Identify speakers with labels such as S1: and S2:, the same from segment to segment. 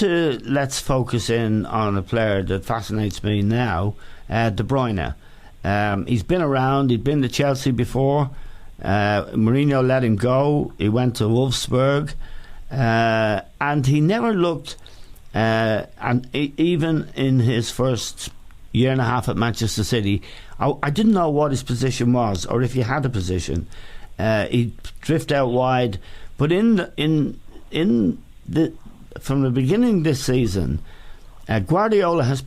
S1: Let's focus in on a player that fascinates me now, De Bruyne. He's been around. He'd been to Chelsea before. Mourinho let him go. He went to Wolfsburg, and he never looked. Even in his first year and a half at Manchester City, I didn't know what his position was, or if he had a position. He'd drift out wide, but from the beginning this season, Guardiola has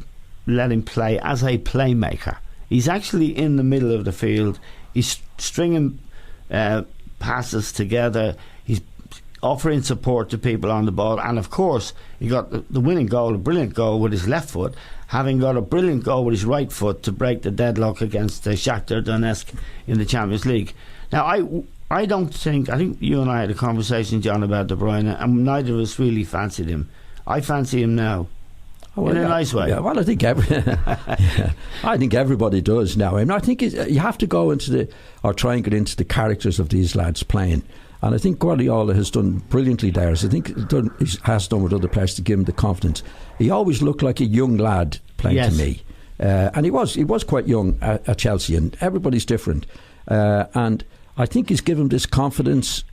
S1: let him play as a playmaker. He's actually in the middle of the field. He's stringing passes together. He's offering support to people on the ball. And of course, he got the winning goal, a brilliant goal with his left foot, having got a brilliant goal with his right foot to break the deadlock against Shakhtar Donetsk in the Champions League. Now, I think you and I had a conversation, John, about De Bruyne, and neither of us really fancied him. I fancy him now. In a nice way.
S2: Yeah, well, I think I think everybody does now. I mean, I think you have to go into try and get into the characters of these lads playing. And I think Guardiola has done brilliantly there. As I think he has done with other players to give him the confidence. He always looked like a young lad playing to me, and he was quite young at Chelsea. And everybody's different, and I think he's given him this confidence.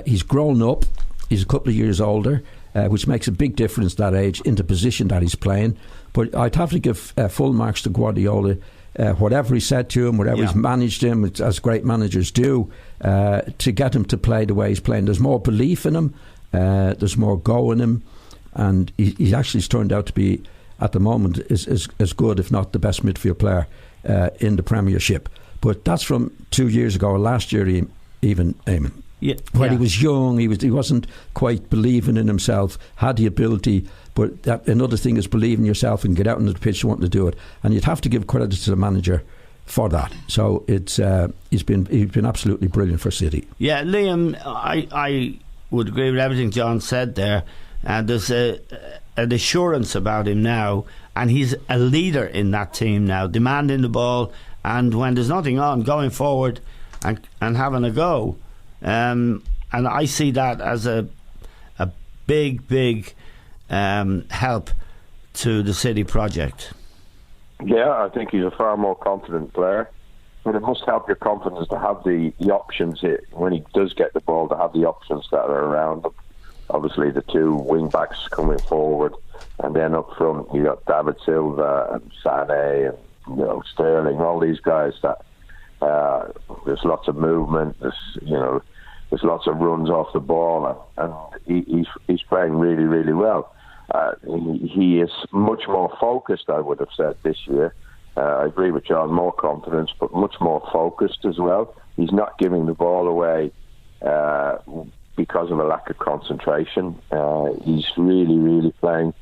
S2: He's grown up. He's a couple of years older, which makes a big difference that age in the position that he's playing. But I'd have to give full marks to Guardiola. Whatever he said to him, whatever he's managed him, as great managers do, to get him to play the way he's playing. There's more belief in him, there's more go in him, and he actually has turned out to be, at the moment, as good, if not the best midfield player in the Premiership. But that's from 2 years ago, last year even, Eamon. When he was young, he wasn't quite believing in himself, had the ability, but another thing is believing in yourself and get out on the pitch and wanting to do it. And you'd have to give credit to the manager for that. So he's been absolutely brilliant for City.
S1: Yeah, Liam, I would agree with everything John said there. And there's an assurance about him now, and he's a leader in that team now, demanding the ball, and when there's nothing on, going forward and having a go. And I see that as a big help to the City project.
S3: Yeah, I think he's a far more confident player. But it must help your confidence to have the options when he does get the ball, to have the options that are around him. Obviously, the two wing backs coming forward, and then up front you got David Silva and Sané and Sterling, all these guys that there's lots of movement. There's lots of runs off the ball, and he's playing really, really well. He is much more focused, I would have said, this year. I agree with John, more confidence, but much more focused as well. He's not giving the ball away because of a lack of concentration. He's really, really playing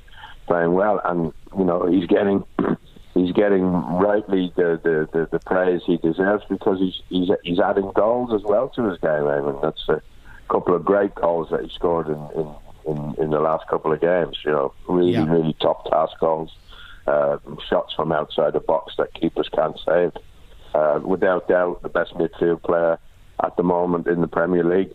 S3: well, and he's getting rightly the praise he deserves, because he's adding goals as well to his game. I mean, that's a couple of great goals that he scored in the last couple of games. Really top class goals, shots from outside the box that keepers can't save. Without doubt, the best midfield player at the moment in the Premier League.